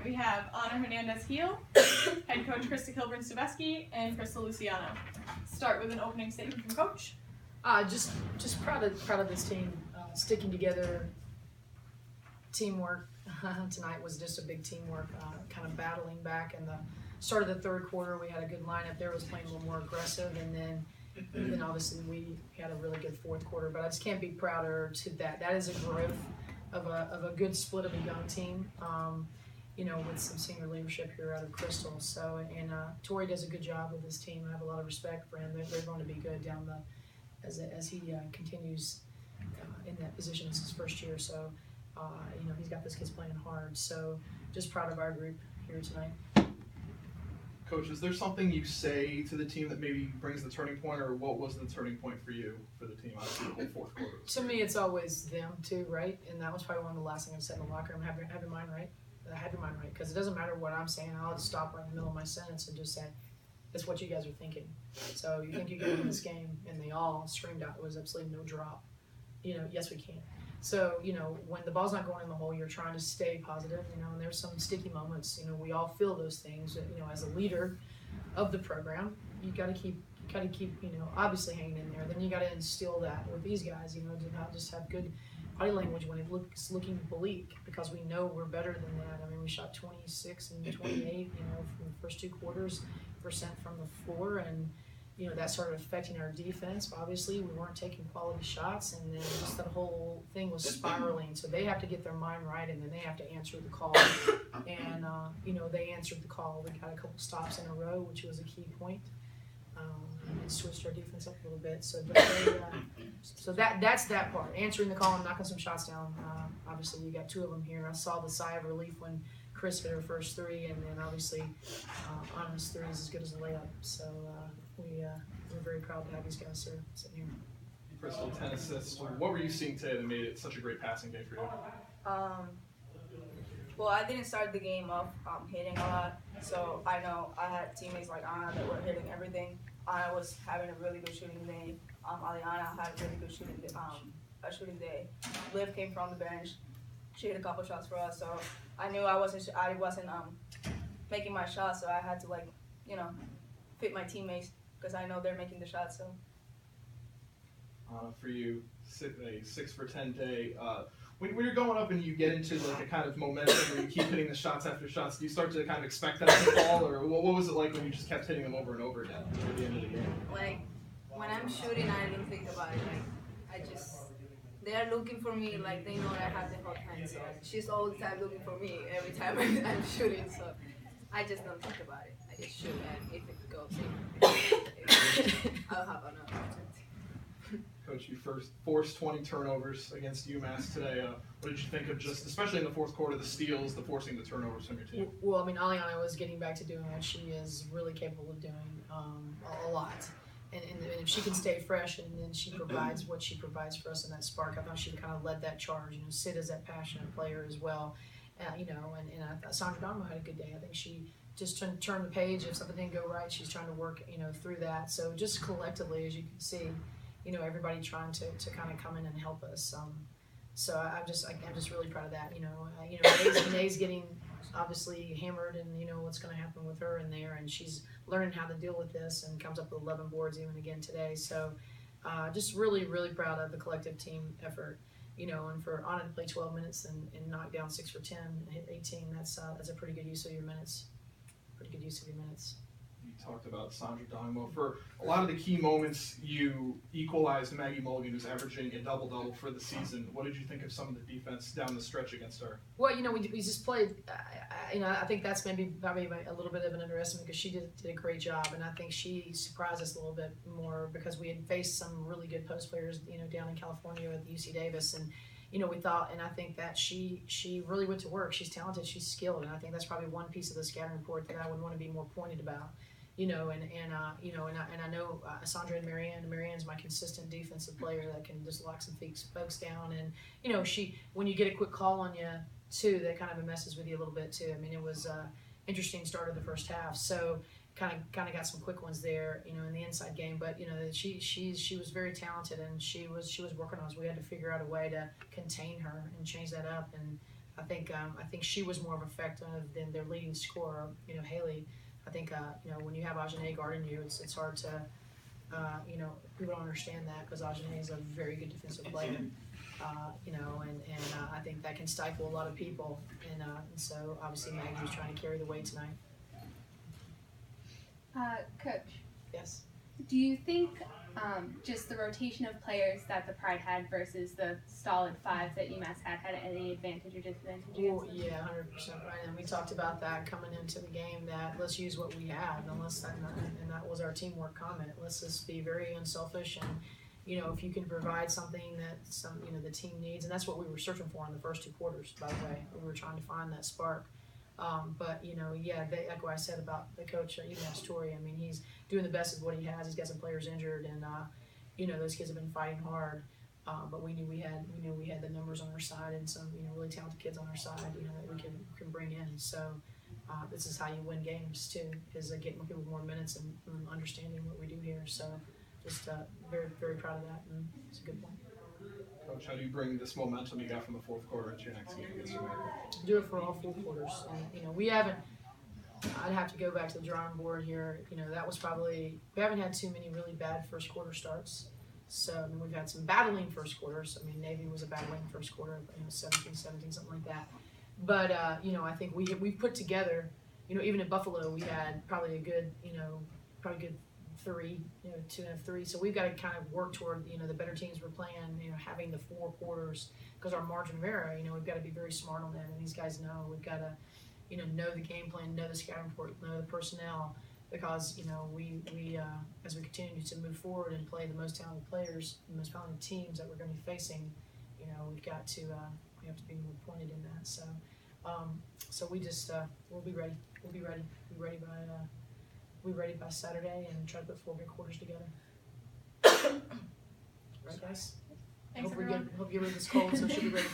we have Ana Hernandez-Heel, head coach Krista Kilburn-Staveski, and Crystal Luciano. Start with an opening statement from Coach. Just proud of this team, sticking together. Teamwork tonight was just a big teamwork, kind of battling back in the start of the third quarter. We had a good lineup there, was playing a little more aggressive, and then obviously we had a really good fourth quarter. But I just can't be prouder to that. That is a growth of a good split of a young team, with some senior leadership here out of Crystal. So, and Tori does a good job with his team. I have a lot of respect for him. They're going to be good down as he continues in that position. It's his first year, so he's got those kids playing hard. So, just proud of our group here tonight. Coach, is there something you say to the team that maybe brings the turning point, or what was the turning point for you, for the team, obviously the whole fourth quarter? To me, it's always them too, right? And that was probably one of the last things I said in the locker room. Have your mind right. Have your mind right, because it doesn't matter what I'm saying. I'll just stop right in the middle of my sentence and just say, that's what you guys are thinking. So you think you can win this game, and they all screamed out. There was absolutely no drop. Yes, we can. So, when the ball's not going in the hole, you're trying to stay positive, and there's some sticky moments. We all feel those things. As a leader of the program, you got to keep, obviously hanging in there. Then you got to instill that with these guys, to not just have good body language when it looks looking bleak, because we know we're better than that. I mean, we shot 26 and 28, from the first two quarters, percent from the floor, and that started affecting our defense. Obviously, we weren't taking quality shots, and then just the whole thing was spiraling. So they have to get their mind right, and then they have to answer the call. And they answered the call. We got a couple stops in a row, which was a key point, and switched our defense up a little bit. So, that's that part. Answering the call and knocking some shots down. Obviously, you got two of them here. I saw the sigh of relief when Chris hit her first three, and then obviously Anna's three is as good as a layup. So we're very proud to have these guys here sitting here. Crystal, 10 assists. What were you seeing today that made it such a great passing day for you? Well, I didn't start the game off hitting a lot, so I know I had teammates like Anna that were hitting everything. Anna was having a really good shooting day. Aliana had a really good shooting day. Liv came from the bench. She hit a couple shots for us, so I knew I wasn't making my shots, so I had to fit my teammates because I know they're making the shots. So for you, a 6 for 10 day. When you're going up and you get into a kind of momentum where you keep hitting the shots after shots, do you start to kind of expect that to fall, or what was it like when you just kept hitting them over and over again at the end of the game? When I'm shooting, I don't think about it. They're looking for me, they know that I have the hot hand, so she's all the time looking for me every time I'm shooting, so I just don't think about it. I just shoot, and if it goes in, I'll have another opportunity. Coach, you forced 20 turnovers against UMass today. What did you think of especially in the fourth quarter, the steals, the forcing the turnovers from your team? Well, Aliana was getting back to doing what she is really capable of doing, a lot. And if she can stay fresh, and then she provides what she provides for us in that spark, I thought she kind of led that charge. Sid is that passionate player as well, and I thought Sandra Donmo had a good day. I think she just turned the page. If something didn't go right, she's trying to work through that. So just collectively, as you can see, everybody trying to kind of come in and help us. So I'm just really proud of that. Renee's getting obviously hammered, and what's going to happen with her in there, and she's learning how to deal with this, and comes up with 11 boards even again today. So just really, really proud of the collective team effort. And for Anna to play 12 minutes and knock down 6 for 10 and hit 18, that's a pretty good use of your minutes. You talked about Sandra Donmo. For a lot of the key moments, you equalized Maggie Mulligan, who's averaging a double-double for the season. What did you think of some of the defense down the stretch against her? Well, we just played. I think that's probably a little bit of an underestimate, because she did a great job, and I think she surprised us a little bit more because we had faced some really good post players, down in California at UC Davis, and we thought, and I think that she really went to work. She's talented, she's skilled, and I think that's probably one piece of the scouting report that I would want to be more pointed about. And I know Sandra and Marianne's my consistent defensive player that can just lock some folks down, and when you get a quick call on you too, that kind of messes with you a little bit too. It was interesting start of the first half, so kind of got some quick ones there, in the inside game. But she was very talented, and she was working on us. We had to figure out a way to contain her and change that up, and I think she was more of effective than their leading scorer, Haley. I think when you have Ajane guarding you, it's hard to people don't understand that because Ajane is a very good defensive player. And I think that can stifle a lot of people, and so obviously Maggie was trying to carry the weight tonight. Coach, Yes. do you think just the rotation of players that the Pride had versus the solid five that UMass had any advantage or disadvantage against them? Yeah, 100% right. And we talked about that coming into the game, that let's use what we have, and that was our teamwork comment. Let's just be very unselfish, and if you can provide something that the team needs, and that's what we were searching for in the first 2 quarters. By the way, we were trying to find that spark. But like what I said about the coach, UMass Torrey. I mean, he's doing the best of what he has. He's got some players injured, and those kids have been fighting hard. But we knew we had the numbers on our side, and some really talented kids on our side, that we can bring in. So this is how you win games too, is getting people more minutes and understanding what we do here. So just very, very proud of that, and it's a good point. Coach, how do you bring this momentum you got from the fourth quarter into your next game against UMass? Do it for all 4 quarters, and we haven't. I'd have to go back to the drawing board here. That was probably, we haven't had too many really bad first quarter starts. So we've had some battling first quarters. Navy was a battling first quarter, 17, something like that. But I think we've put together. Even in Buffalo, we had probably a good, good 3, 2.5 3. So we've got to kind of work toward, the better teams we're playing, having the 4 quarters, because our margin of error, we've got to be very smart on that. And these guys know we've got to, know the game plan, know the scouting report, know the personnel, because we as we continue to move forward and play the most talented players, the most talented teams that we're going to be facing, we've got to we have to be more pointed in that. So so we just we'll be ready. We'll be ready. We'll be ready by Saturday and try to put 4 good quarters together. Right, guys? Thanks, Hope everyone. hope you're rid of this cold, so she'll be ready.